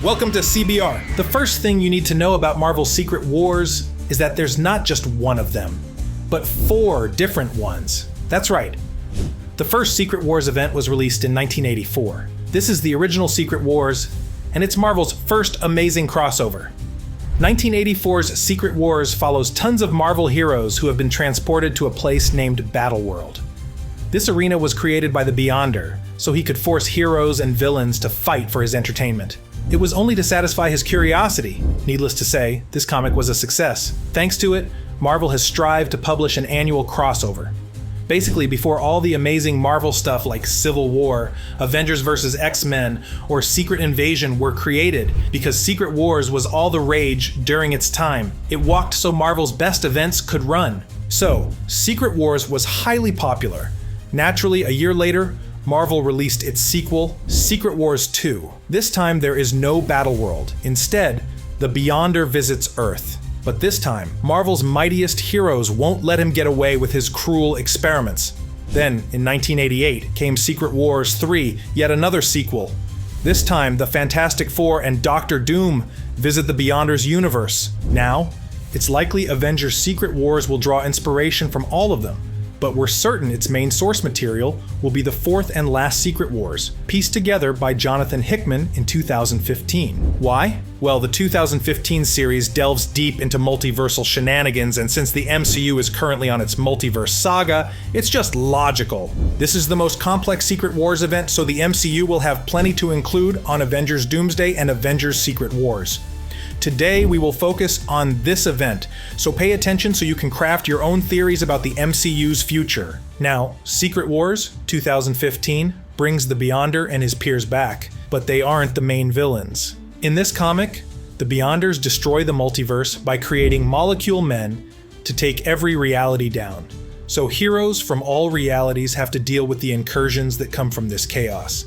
Welcome to CBR. The first thing you need to know about Marvel's Secret Wars is that there's not just one of them, but 4 different ones. That's right. The first Secret Wars event was released in 1984. This is the original Secret Wars, and it's Marvel's first amazing crossover. 1984's Secret Wars follows tons of Marvel heroes who have been transported to a place named Battleworld. This arena was created by the Beyonder, so he could force heroes and villains to fight for his entertainment. It was only to satisfy his curiosity. Needless to say, this comic was a success. Thanks to it, Marvel has strived to publish an annual crossover. Basically, before all the amazing Marvel stuff like Civil War, Avengers vs. X-Men, or Secret Invasion were created, because Secret Wars was all the rage during its time. It walked so Marvel's best events could run. So, Secret Wars was highly popular. Naturally, a year later, Marvel released its sequel, Secret Wars 2. This time there is no Battleworld. Instead, the Beyonder visits Earth. But this time, Marvel's mightiest heroes won't let him get away with his cruel experiments. Then, in 1988, came Secret Wars 3, yet another sequel. This time, the Fantastic Four and Doctor Doom visit the Beyonder's universe. Now, it's likely Avengers Secret Wars will draw inspiration from all of them, but we're certain its main source material will be the 4th and last Secret Wars, pieced together by Jonathan Hickman in 2015. Why? Well, the 2015 series delves deep into multiversal shenanigans, and since the MCU is currently on its multiverse saga, it's just logical. This is the most complex Secret Wars event, so the MCU will have plenty to include on Avengers Doomsday and Avengers Secret Wars. Today, we will focus on this event, so pay attention so you can craft your own theories about the MCU's future. Now, Secret Wars 2015 brings the Beyonder and his peers back, but they aren't the main villains. In this comic, the Beyonders destroy the multiverse by creating molecule men to take every reality down. So heroes from all realities have to deal with the incursions that come from this chaos.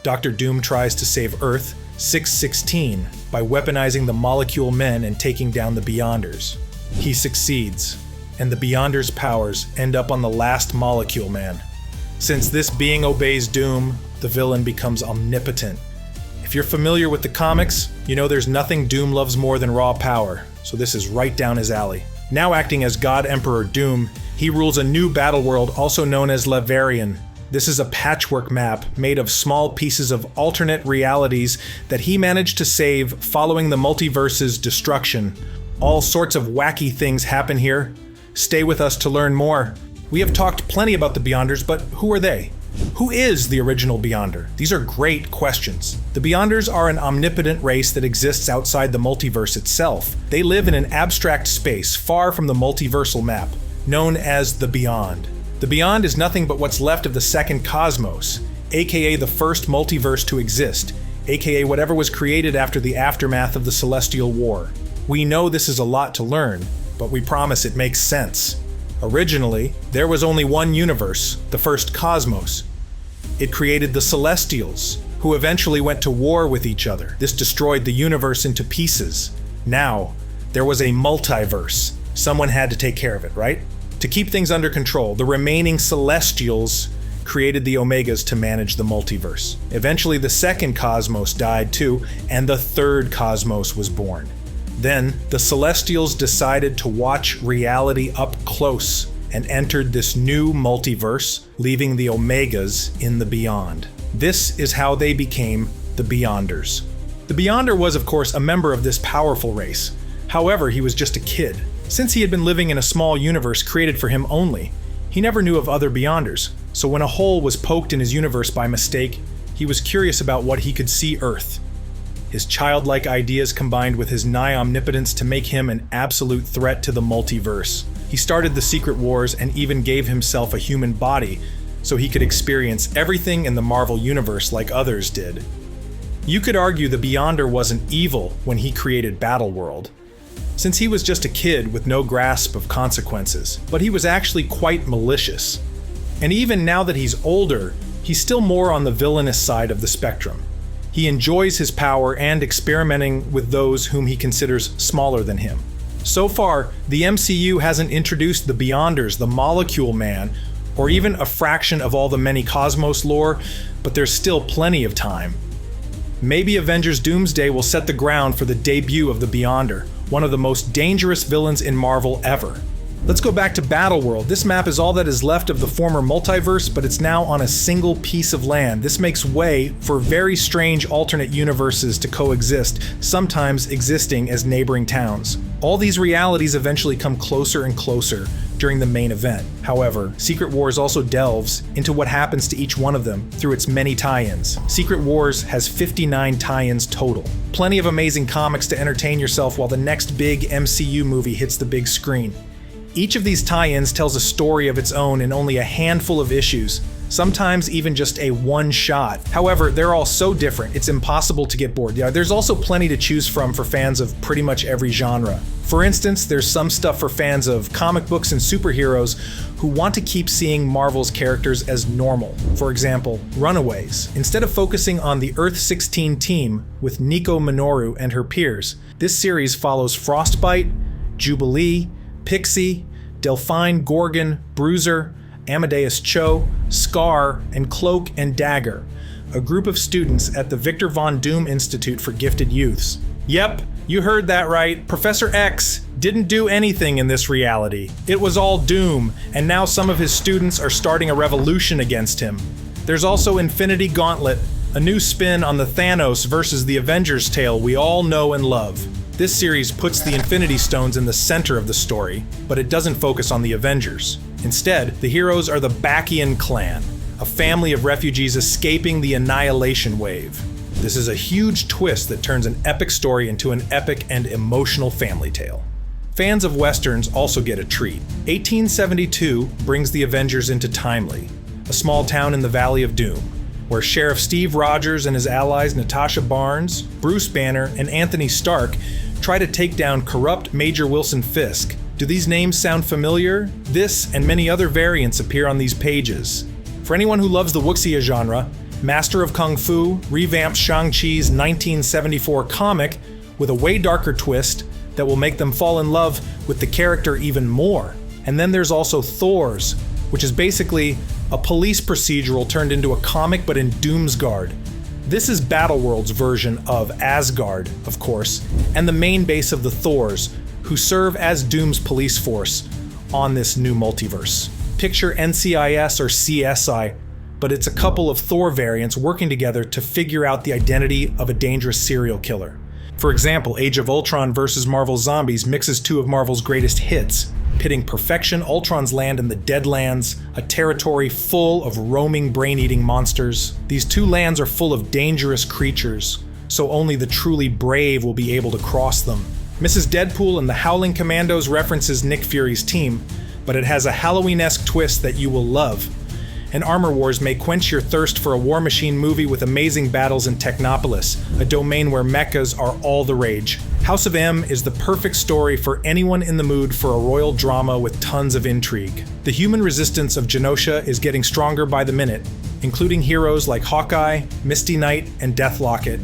Dr. Doom tries to save Earth 616 by weaponizing the molecule men and taking down the Beyonders. He succeeds, and the Beyonders' powers end up on the last molecule man. Since this being obeys Doom, the villain becomes omnipotent. If you're familiar with the comics, you know there's nothing Doom loves more than raw power, so this is right down his alley. Now acting as God Emperor Doom, he rules a new battleworld also known as Laverian. This is a patchwork map made of small pieces of alternate realities that he managed to save following the multiverse's destruction. All sorts of wacky things happen here. Stay with us to learn more. We have talked plenty about the Beyonders, but who are they? Who is the original Beyonder? These are great questions. The Beyonders are an omnipotent race that exists outside the multiverse itself. They live in an abstract space far from the multiversal map, known as the Beyond. The Beyond is nothing but what's left of the second cosmos, aka the first multiverse to exist, aka whatever was created after the aftermath of the Celestial War. We know this is a lot to learn, but we promise it makes sense. Originally, there was only one universe, the first cosmos. It created the Celestials, who eventually went to war with each other. This destroyed the universe into pieces. Now, there was a multiverse. Someone had to take care of it, right? To keep things under control, the remaining Celestials created the Omegas to manage the multiverse. Eventually, the second cosmos died too, and the third cosmos was born. Then, the Celestials decided to watch reality up close and entered this new multiverse, leaving the Omegas in the Beyond. This is how they became the Beyonders. The Beyonder was, of course, a member of this powerful race. However, he was just a kid. Since he had been living in a small universe created for him only, he never knew of other Beyonders, so when a hole was poked in his universe by mistake, he was curious about what he could see Earth. His childlike ideas combined with his nigh omnipotence to make him an absolute threat to the multiverse. He started the Secret Wars and even gave himself a human body so he could experience everything in the Marvel Universe like others did. You could argue the Beyonder wasn't evil when he created Battleworld, since he was just a kid with no grasp of consequences, but he was actually quite malicious. And even now that he's older, he's still more on the villainous side of the spectrum. He enjoys his power and experimenting with those whom he considers smaller than him. So far, the MCU hasn't introduced the Beyonders, the Molecule Man, or even a fraction of all the many Cosmos lore, but there's still plenty of time. Maybe Avengers Doomsday will set the ground for the debut of the Beyonder, one of the most dangerous villains in Marvel ever. Let's go back to Battleworld. This map is all that is left of the former multiverse, but it's now on a single piece of land. This makes way for very strange alternate universes to coexist, sometimes existing as neighboring towns. All these realities eventually come closer and closer during the main event. However, Secret Wars also delves into what happens to each one of them through its many tie-ins. Secret Wars has 59 tie-ins total. Plenty of amazing comics to entertain yourself while the next big MCU movie hits the big screen. Each of these tie-ins tells a story of its own in only a handful of issues, sometimes even just a one-shot. However, they're all so different, it's impossible to get bored. There's also plenty to choose from for fans of pretty much every genre. For instance, there's some stuff for fans of comic books and superheroes who want to keep seeing Marvel's characters as normal. For example, Runaways. Instead of focusing on the Earth-16 team with Nico Minoru and her peers, this series follows Frostbite, Jubilee, Pixie, Delphine Gorgon, Bruiser, Amadeus Cho, Scar, and Cloak and Dagger, a group of students at the Victor Von Doom Institute for Gifted Youths. Yep, you heard that right. Professor X didn't do anything in this reality. It was all Doom, and now some of his students are starting a revolution against him. There's also Infinity Gauntlet, a new spin on the Thanos versus the Avengers tale we all know and love. This series puts the Infinity Stones in the center of the story, but it doesn't focus on the Avengers. Instead, the heroes are the Bacchian clan, a family of refugees escaping the Annihilation Wave. This is a huge twist that turns an epic story into an epic and emotional family tale. Fans of Westerns also get a treat. 1872 brings the Avengers into Timely, a small town in the Valley of Doom, where Sheriff Steve Rogers and his allies Natasha Barnes, Bruce Banner, and Anthony Stark try to take down corrupt Major Wilson Fisk. Do these names sound familiar? This and many other variants appear on these pages. For anyone who loves the wuxia genre, Master of Kung Fu revamps Shang-Chi's 1974 comic with a way darker twist that will make them fall in love with the character even more. And then there's also Thor's, which is basically a police procedural turned into a comic but in Doomsgard. This is Battleworld's version of Asgard, of course, and the main base of the Thors, who serve as Doom's police force on this new multiverse. Picture NCIS or CSI, but it's a couple of Thor variants working together to figure out the identity of a dangerous serial killer. For example, Age of Ultron vs. Marvel Zombies mixes two of Marvel's greatest hits, pitting perfection, Ultron's land in the Deadlands, a territory full of roaming brain-eating monsters. These two lands are full of dangerous creatures, so only the truly brave will be able to cross them. Mrs. Deadpool and the Howling Commandos references Nick Fury's team, but it has a Halloween-esque twist that you will love. And Armor Wars may quench your thirst for a War Machine movie with amazing battles in Technopolis, a domain where mechas are all the rage. House of M is the perfect story for anyone in the mood for a royal drama with tons of intrigue. The human resistance of Genosha is getting stronger by the minute, including heroes like Hawkeye, Misty Knight, and Deathlocket,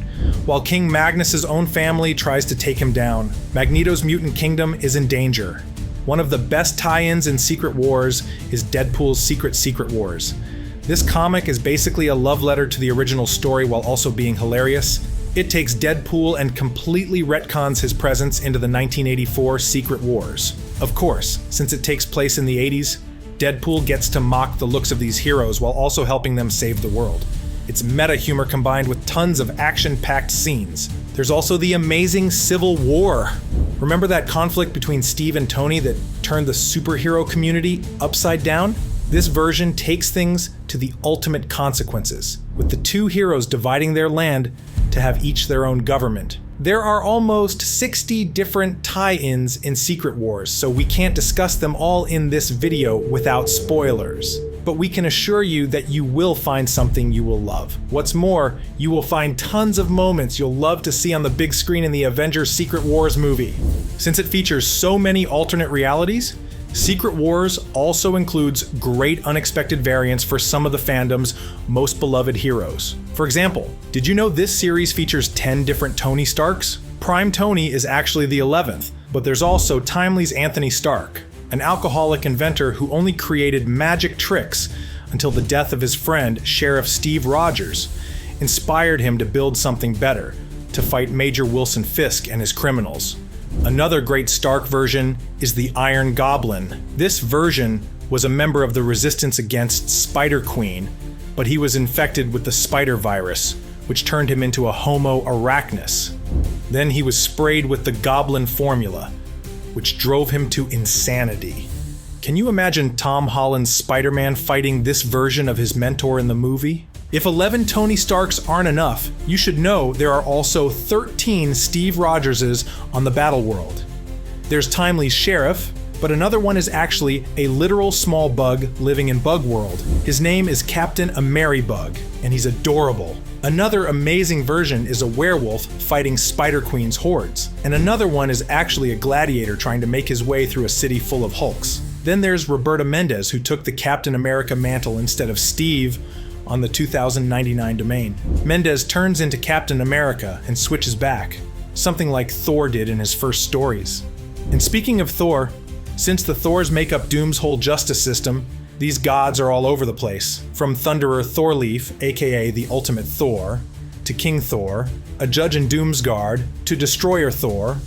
while King Magnus's own family tries to take him down. Magneto's mutant kingdom is in danger. One of the best tie-ins in Secret Wars is Deadpool's Secret Wars. This comic is basically a love letter to the original story while also being hilarious. It takes Deadpool and completely retcons his presence into the 1984 Secret Wars. Of course, since it takes place in the 80s, Deadpool gets to mock the looks of these heroes while also helping them save the world. It's meta humor combined with tons of action-packed scenes. There's also the amazing Civil War. Remember that conflict between Steve and Tony that turned the superhero community upside down? This version takes things to the ultimate consequences, with the two heroes dividing their land to have each their own government. There are almost 60 different tie-ins in Secret Wars, so we can't discuss them all in this video without spoilers. But we can assure you that you will find something you will love. What's more, you will find tons of moments you'll love to see on the big screen in the Avengers Secret Wars movie. Since it features so many alternate realities, Secret Wars also includes great unexpected variants for some of the fandom's most beloved heroes. For example, did you know this series features 10 different Tony Starks? Prime Tony is actually the 11th, but there's also Timely's Anthony Stark, an alcoholic inventor who only created magic tricks until the death of his friend, Sheriff Steve Rogers, inspired him to build something better, to fight Major Wilson Fisk and his criminals. Another great Stark version is the Iron Goblin. This version was a member of the resistance against Spider-Queen, but he was infected with the spider virus, which turned him into a Homo erectus. Then he was sprayed with the Goblin formula, which drove him to insanity. Can you imagine Tom Holland's Spider-Man fighting this version of his mentor in the movie? If 11 Tony Starks aren't enough, you should know there are also 13 Steve Rogerses on the Battleworld. There's Timely's sheriff, but another one is actually a literal small bug living in Bug World. His name is Captain Ameribug, and he's adorable. Another amazing version is a werewolf fighting Spider-Queen's hordes, and another one is actually a gladiator trying to make his way through a city full of Hulks. Then there's Roberta Mendez, who took the Captain America mantle instead of Steve on the 2099 domain. Mendez turns into Captain America and switches back, something like Thor did in his first stories. And speaking of Thor, since the Thors make up Doom's whole justice system, these gods are all over the place. From Thunderer Thorleif, aka the Ultimate Thor, to King Thor, a judge in Doomsgard, to Destroyer Thor,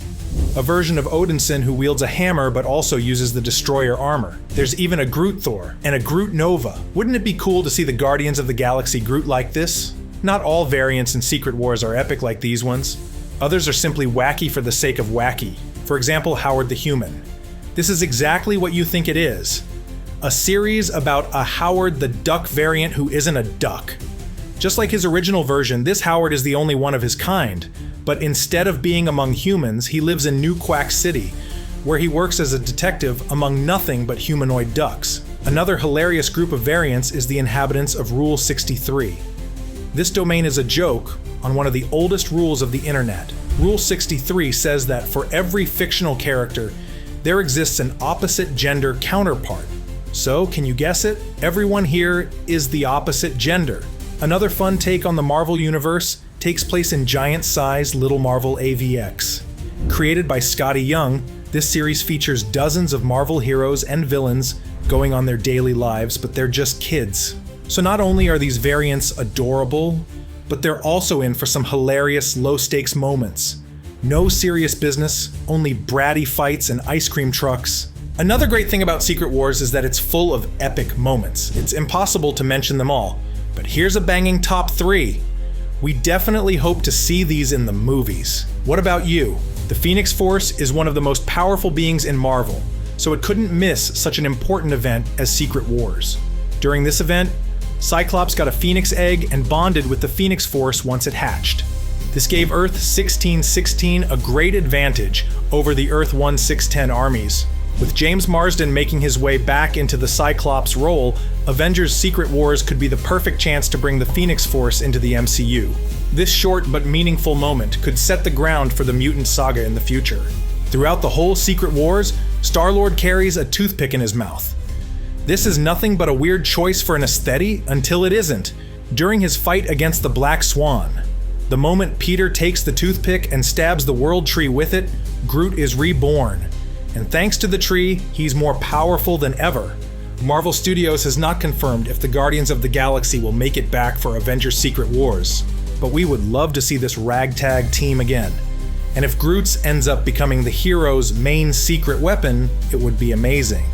a version of Odinson who wields a hammer but also uses the Destroyer armor. There's even a Groot Thor, and a Groot Nova. Wouldn't it be cool to see the Guardians of the Galaxy Groot like this? Not all variants in Secret Wars are epic like these ones. Others are simply wacky for the sake of wacky. For example, Howard the Human. This is exactly what you think it is. A series about a Howard the Duck variant who isn't a duck. Just like his original version, this Howard is the only one of his kind, but instead of being among humans, he lives in New Quack City, where he works as a detective among nothing but humanoid ducks. Another hilarious group of variants is the inhabitants of Rule 63. This domain is a joke on one of the oldest rules of the internet. Rule 63 says that for every fictional character, there exists an opposite gender counterpart. So, can you guess it? Everyone here is the opposite gender. Another fun take on the Marvel Universe takes place in giant-sized Little Marvel AVX. Created by Scotty Young, this series features dozens of Marvel heroes and villains going on their daily lives, but they're just kids. So not only are these variants adorable, but they're also in for some hilarious low-stakes moments. No serious business, only bratty fights and ice cream trucks. Another great thing about Secret Wars is that it's full of epic moments. It's impossible to mention them all, but here's a banging top 3. We definitely hope to see these in the movies. What about you? The Phoenix Force is one of the most powerful beings in Marvel, so it couldn't miss such an important event as Secret Wars. During this event, Cyclops got a Phoenix egg and bonded with the Phoenix Force once it hatched. This gave Earth 1616 a great advantage over the Earth 1610 armies. With James Marsden making his way back into the Cyclops role, Avengers Secret Wars could be the perfect chance to bring the Phoenix Force into the MCU. This short but meaningful moment could set the ground for the mutant saga in the future. Throughout the whole Secret Wars, Star-Lord carries a toothpick in his mouth. This is nothing but a weird choice for an aesthete until it isn't. During his fight against the Black Swan, the moment Peter takes the toothpick and stabs the World Tree with it, Groot is reborn. And thanks to the tree, he's more powerful than ever. Marvel Studios has not confirmed if the Guardians of the Galaxy will make it back for Avengers Secret Wars, but we would love to see this ragtag team again. And if Groot's ends up becoming the hero's main secret weapon, it would be amazing.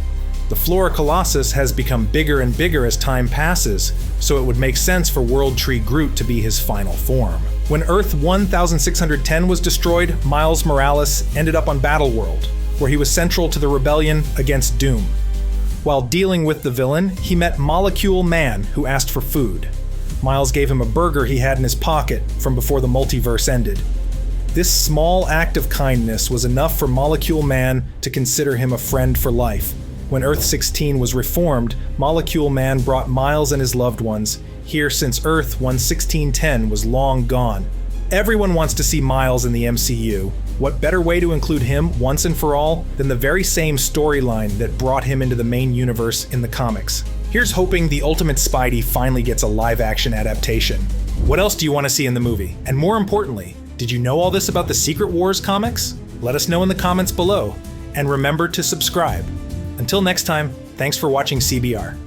The Flora Colossus has become bigger and bigger as time passes, so it would make sense for World Tree Groot to be his final form. When Earth 1610 was destroyed, Miles Morales ended up on Battleworld, where he was central to the rebellion against Doom. While dealing with the villain, he met Molecule Man, who asked for food. Miles gave him a burger he had in his pocket from before the multiverse ended. This small act of kindness was enough for Molecule Man to consider him a friend for life. When Earth 16 was reformed, Molecule Man brought Miles and his loved ones here since Earth 1610 was long gone. Everyone wants to see Miles in the MCU. What better way to include him once and for all than the very same storyline that brought him into the main universe in the comics? Here's hoping the Ultimate Spidey finally gets a live-action adaptation. What else do you want to see in the movie? And more importantly, did you know all this about the Secret Wars comics? Let us know in the comments below, and remember to subscribe. Until next time, thanks for watching CBR.